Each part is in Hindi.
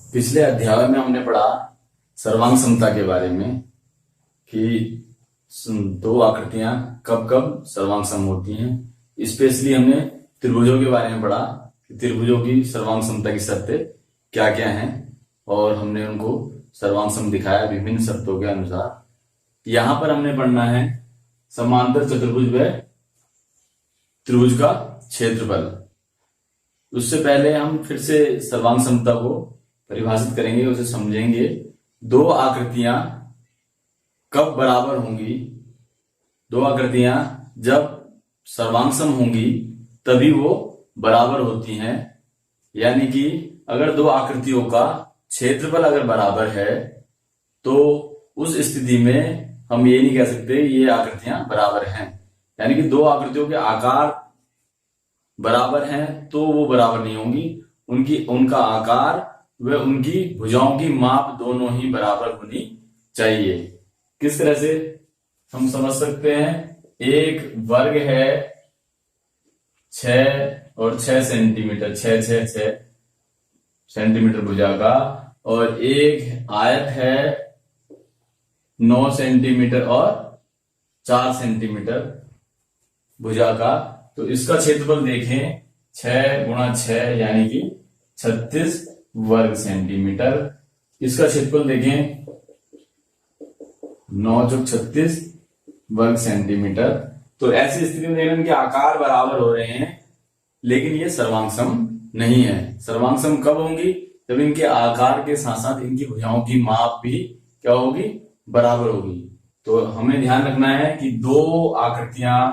पिछले अध्याय में हमने पढ़ा सर्वांग समता के बारे में कि दो आकृतियां कब कब सर्वांग सम होती हैं। स्पेशली हमने त्रिभुजों के बारे में पढ़ा कि त्रिभुजों की सर्वांग समता की शर्तें क्या क्या हैं और हमने उनको सर्वांग सम दिखाया विभिन्न शर्तों के अनुसार। यहां पर हमने पढ़ना है समांतर चतुर्भुज व त्रिभुज का क्षेत्रफल। उससे पहले हम फिर से सर्वांग समता को परिभाषित करेंगे, उसे समझेंगे। दो आकृतियां कब बराबर होंगी? दो आकृतियां जब सर्वांग सम होंगी तभी वो बराबर होती हैं। यानी कि अगर दो आकृतियों का क्षेत्रफल अगर बराबर है तो उस स्थिति में हम ये नहीं कह सकते ये आकृतियां बराबर हैं। यानी कि दो आकृतियों के आकार बराबर हैं तो वो बराबर नहीं होंगी। उनका आकार व उनकी भुजाओं की माप दोनों ही बराबर होनी चाहिए। किस तरह से हम समझ सकते हैं? एक वर्ग है 6 और 6 सेंटीमीटर, 6 सेंटीमीटर भुजा का, और एक आयत है 9 सेंटीमीटर और 4 सेंटीमीटर भुजा का। तो इसका क्षेत्रफल देखें, 6 गुणा 6 यानी कि 36 वर्ग सेंटीमीटर। इसका क्षेत्रफल देखें 9 × 36 वर्ग सेंटीमीटर। तो ऐसी स्थिति में इनके आकार बराबर हो रहे हैं लेकिन ये सर्वांग सम नहीं है। सर्वांग सम कब होंगी? जब इनके आकार के साथ साथ इनकी भुजाओं की माप भी क्या होगी? बराबर होगी। तो हमें ध्यान रखना है कि दो आकृतियां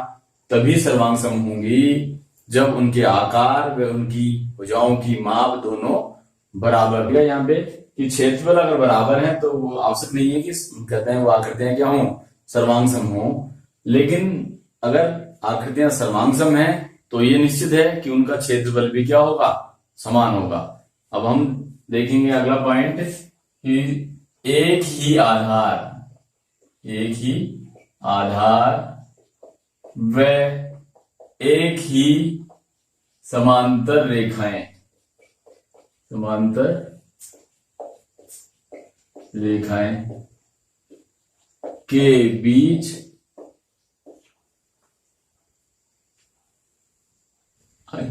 तभी सर्वांग सम होंगी जब उनके आकार व उनकी भुजाओं की माप दोनों बराबर। यहाँ पे कि क्षेत्रफल अगर बराबर है तो वो आवश्यक नहीं है कि कहते हैं वो आकृतियां क्या हो? सर्वांग सम हो। लेकिन अगर आकृतियां सर्वांग सम है तो ये निश्चित है कि उनका क्षेत्रफल भी क्या होगा? समान होगा। अब हम देखेंगे अगला पॉइंट कि एक ही आधार व एक ही समांतर रेखाएं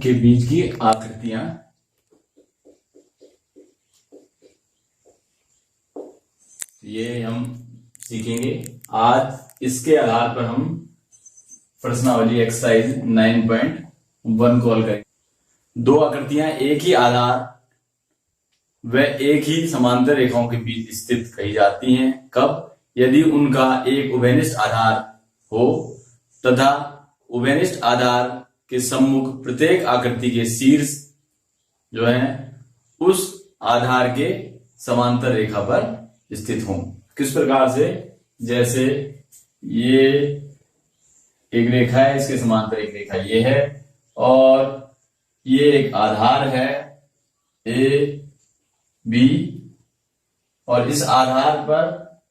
के बीच की आकृतियां ये हम सीखेंगे आज। इसके आधार पर हम प्रश्नावली एक्सरसाइज 9.1 को हल करेंगे। दो आकृतियां एक ही आधार व एक ही समांतर रेखाओं के बीच स्थित कही जाती हैं। कब? यदि उनका एक उभयनिष्ठ आधार हो तथा उभयनिष्ठ आधार के सम्मुख प्रत्येक आकृति के शीर्ष जो है उस आधार के समांतर रेखा पर स्थित हों। किस प्रकार से? जैसे ये एक रेखा है, इसके समांतर एक रेखा ये है और ये एक आधार है ए बी, और इस आधार पर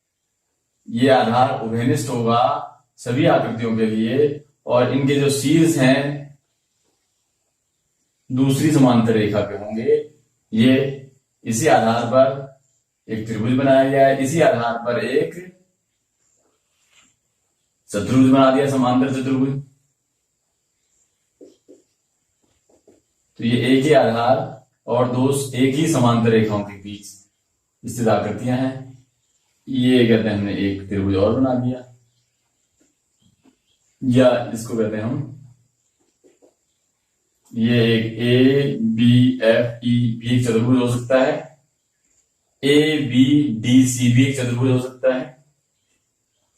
ये आधार उभयनिष्ठ होगा सभी आकृतियों के लिए, और इनके जो शीर्ष हैं दूसरी समांतर रेखा पे होंगे। ये इसी आधार पर एक त्रिभुज बनाया गया है, इसी आधार पर एक चतुर्भुज बना दिया, समांतर चतुर्भुज। तो ये एक ही आधार और एक ही समांतर रेखाओं के बीच स्थित आकृतियां हैं। ये कहते हैं हमने एक त्रिभुज और बना दिया, या इसको कहते हैं हम ये एक ए बी एफ ई भी एक चतुर्भुज हो सकता है, ए बी डी सी भी एक चतुर्भुज हो सकता है,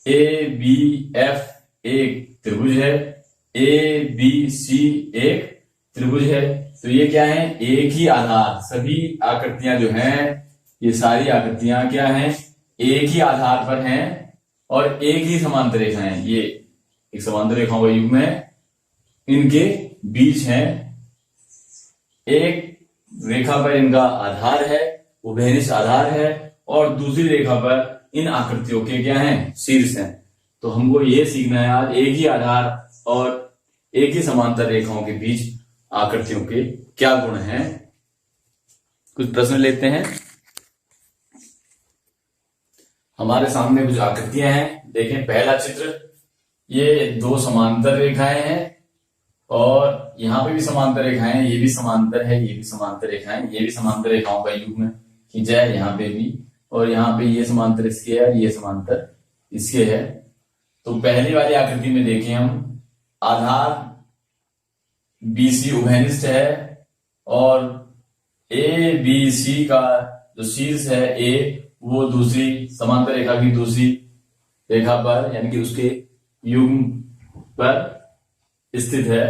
ए बी एफ एक त्रिभुज है, ए बी सी एक त्रिभुज है। तो ये क्या है? एक ही आधार। सभी आकृतियां जो हैं ये सारी आकृतियां क्या हैं? एक ही आधार पर हैं और एक ही समांतर रेखा है। ये एक समांतर रेखाओं का युग्म है, इनके बीच है एक रेखा पर इनका आधार है, उभयनिष्ठ आधार है, और दूसरी रेखा पर इन आकृतियों के क्या हैं? शीर्ष हैं। तो हमको ये सीखना है आज एक ही आधार और एक ही समांतर रेखाओं के बीच आकृतियों के क्या गुण हैं। कुछ प्रश्न लेते हैं। हमारे सामने कुछ आकृतियां हैं। देखें पहला चित्र, ये दो समांतर रेखाएं हैं और यहाँ पे भी समांतर रेखाएं हैं, ये भी समांतर है, ये भी समांतर रेखाएं, ये भी समांतर रेखाओं का युग्म खींचा है यहाँ पे भी, और यहाँ पे ये समांतर इसके है और ये समांतर इसके है। तो पहली वाली आकृति में देखें हम, आधार BC उभयनिष्ठ है और ABC का जो शीर्ष है A, वो दूसरी समांतर रेखा की दूसरी रेखा पर यानी कि उसके युग्म पर स्थित है।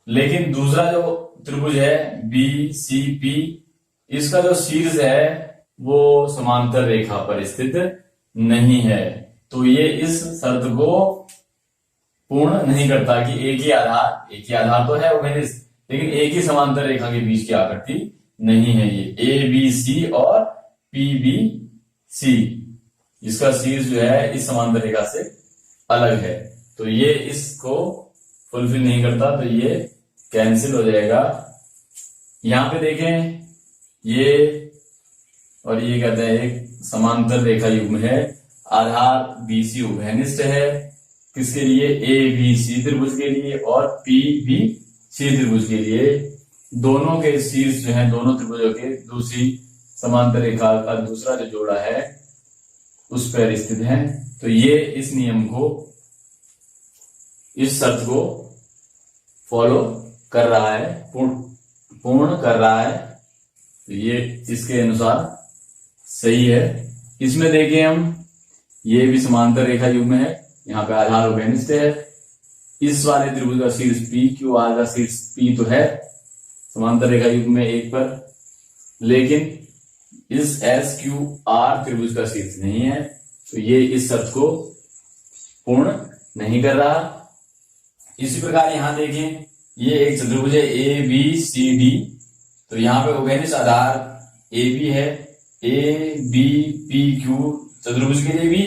लेकिन दूसरा जो त्रिभुज है BCP, इसका जो शीर्ष है वो समांतर रेखा पर स्थित नहीं है। तो ये इस शर्त को पूर्ण नहीं करता कि एक ही आधार तो है उभयनिष्ठ, लेकिन एक ही समांतर रेखा के बीच की आकृति नहीं है। ये ABC और PBC, इसका शीर्ष जो है इस समांतर रेखा से अलग है, तो ये इसको फुलफिल नहीं करता, तो ये कैंसिल हो जाएगा। यहां पे देखें, ये और ये कहते हैं एक समांतर रेखा युग्म है, आधार BC उभयनिष्ठ है, किसके लिए? ABC त्रिभुज के लिए और PBC त्रिभुज के लिए। दोनों के शीर्ष जो है दोनों त्रिभुजों के दूसरी समांतर रेखा का दूसरा जो जोड़ा है उस पर स्थित है। तो ये इस नियम को, इस शर्त को फॉलो कर रहा है, पूर्ण कर रहा है, तो ये इसके अनुसार सही है। इसमें देखें हम, ये भी समांतर रेखा युग्म है, यहाँ पे आधार उभयनिष्ठ है। इस वाले त्रिभुज का शीर्ष PQR का शीर्ष P तो है समांतर रेखा युग्म में एक पर, लेकिन इस SQR त्रिभुज का शीर्ष नहीं है, तो ये इस शर्त को पूर्ण नहीं कर रहा। इसी प्रकार यहां देखें, ये एक चतुर्भुज है ABCD, तो यहाँ पे उभयनिष्ठ आधार AB है, ABPQ चतुर्भुज के लिए भी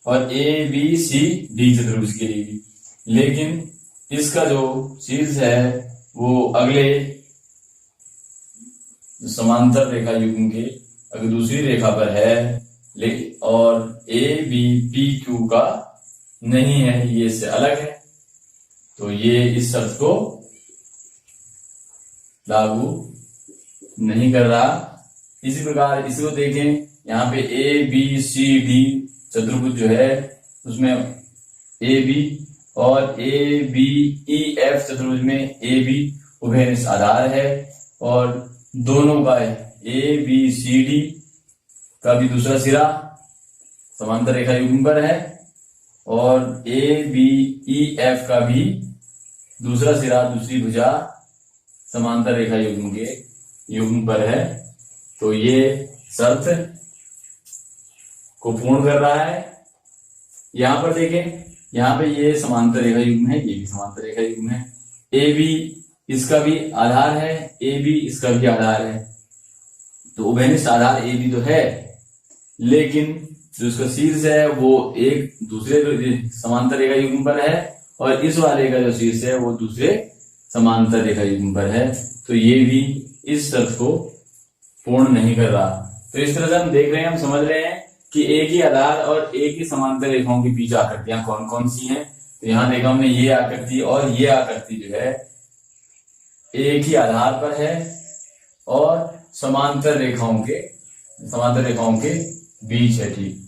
और ABCD चतुर्भुज के लिए भी, लेकिन इसका जो शीर्ष है वो अगले समांतर रेखा युग्म के अगर दूसरी रेखा पर है, और ABPQ का नहीं है, ये इससे अलग है, तो ये इस शर्त को लागू नहीं कर रहा। इसी प्रकार इसको देखें, यहाँ पे ABCD चतुर्भुज जो है उसमें AB और ABEF चतुर्भुज में AB उभयनिष्ठ आधार है और दोनों का ABCD का भी दूसरा सिरा समांतर रेखा युग्म पर है और ABEF का भी दूसरा सिरा दूसरी भुजा समांतर रेखा युग्म के युग्म पर है, तो ये शर्त को पूर्ण कर रहा है। यहां पर देखें, यहाँ पे ये समांतर रेखा युग्म है, ये भी समांतर रेखा युग्म है, AB इसका भी आधार है, AB इसका भी आधार है, तो उभयनिष्ठ आधार AB तो है, लेकिन जो उसका शीर्ष है वो एक दूसरे समांतर रेखा युग्म पर है और इस वाले का जो शीर्ष है वो दूसरे समांतर रेखा युग्म पर है, तो ये भी इस शर्त को पूर्ण नहीं कर रहा। तो इस तरह से हम देख रहे हैं, हम समझ रहे हैं कि एक ही आधार और एक ही समांतर रेखाओं के बीच आकृतियां कौन कौन सी हैं। तो यहां देखा हमने, ये आकृति और ये आकृति जो है एक ही आधार पर है और समांतर रेखाओं के बीच है। ठीक,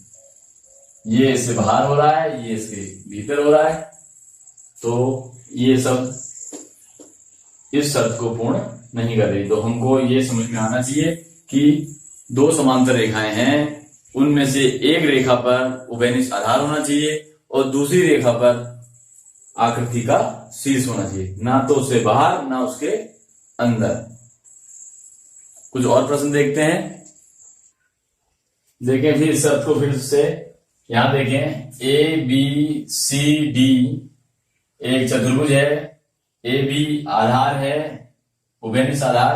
ये इससे बाहर हो रहा है, ये इसके भीतर हो रहा है, तो ये सब इस शर्त को पूर्ण नहीं कर रही। तो हमको ये समझ में आना चाहिए कि दो समांतर रेखाएं हैं, उनमें से एक रेखा पर उभयनिष्ठ आधार होना चाहिए और दूसरी रेखा पर आकृति का शीर्ष होना चाहिए, ना तो उससे बाहर ना उसके अंदर। कुछ और प्रश्न देखते हैं। देखें फिर शर्त को फिर से, यहां देखें ABCD एक चतुर्भुज है, AB आधार है, उभयनिष्ठ आधार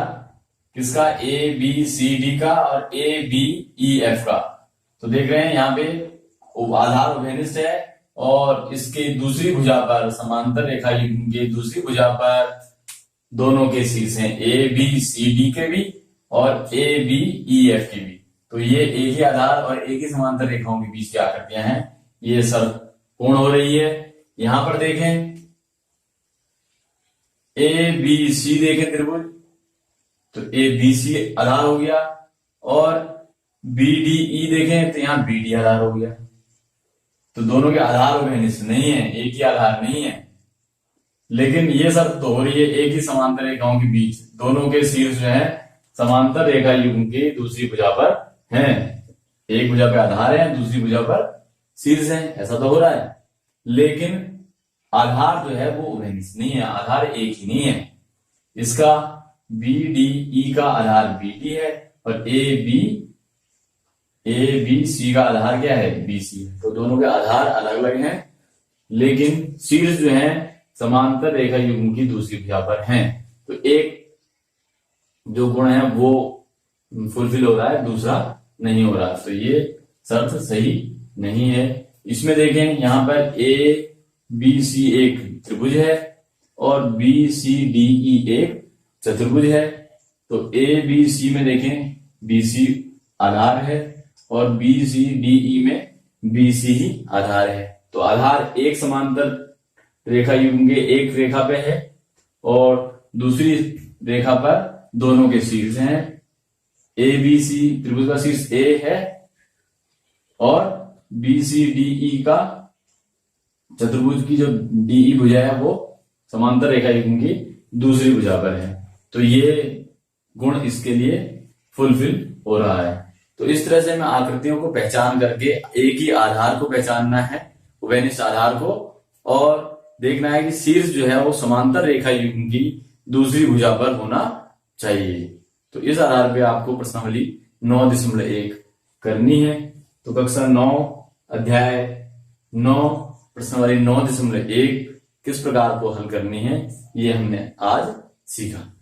किसका? ABCD का और ABEF का। तो देख रहे हैं यहाँ पे आधार उभयनिष्ठ है और इसके दूसरी भुजा पर समांतर रेखा युग्म के दूसरी भुजा पर दोनों के शीर्ष हैं, ABCD के भी और ABEF के भी। तो ये एक ही आधार और एक ही समांतर रेखाओं के बीच की आकृतियां हैं, ये शर्त पूर्ण हो रही है। यहां पर देखें ए बी सी देखें त्रिभुज, तो ए बी सी आधार हो गया, और बी डी ई देखें तो यहां बी डी आधार हो गया। तो दोनों के आधार उभयनिष्ठ नहीं है, एक ही आधार नहीं है, लेकिन ये शर्त तो हो रही है एक ही समांतर रेखाओं के बीच दोनों के शीर्ष जो है समांतर रेखा युग्म की दूसरी भुजा पर हैं। एक भुजा पे आधार है, दूसरी भुजा पर शीर्ष है, ऐसा तो हो रहा है, लेकिन आधार जो है वो उभयनिष्ठ नहीं है, आधार एक ही नहीं है। इसका बी डी ई का आधार बी डी है और ए बी सी का आधार क्या है, बी सी है। तो दोनों के आधार अलग अलग हैं, लेकिन शीर्ष जो है समांतर रेखा युग्म की दूसरी भुजा पर हैं। तो एक जो गुण है वो फुलफिल हो रहा है, दूसरा नहीं हो रहा, तो ये शर्त सही नहीं है। इसमें देखें यहां पर ए बी सी एक त्रिभुज है और बी सी डी ई एक चतुर्भुज है। तो ए बी सी में देखें बी सी आधार है और बी सी डी ई में बी सी ही आधार है। तो आधार एक समांतर रेखा युग्म के एक रेखा पे है और दूसरी रेखा पर दोनों के शीर्ष हैं। ए बी सी त्रिभुज का शीर्ष ए है और बी सी डी ई का चतुर्भुज की जो डीई भुजा है वो समांतर रेखा युग्म की दूसरी भुजा पर है। तो ये गुण इसके लिए फुलफिल हो रहा है। तो इस तरह से हमें आकृतियों को पहचान करके एक ही आधार को पहचानना है, उभयनिष्ठ आधार को, और देखना है कि शीर्ष जो है वो समांतर रेखा युग्म की दूसरी भुजा पर होना चाहिए। तो इस आधार पे आपको प्रश्नावली 9.1 करनी है। तो कक्षा 9 अध्याय 9 प्रश्नावली 9.1 किस प्रकार को हल करनी है, ये हमने आज सीखा।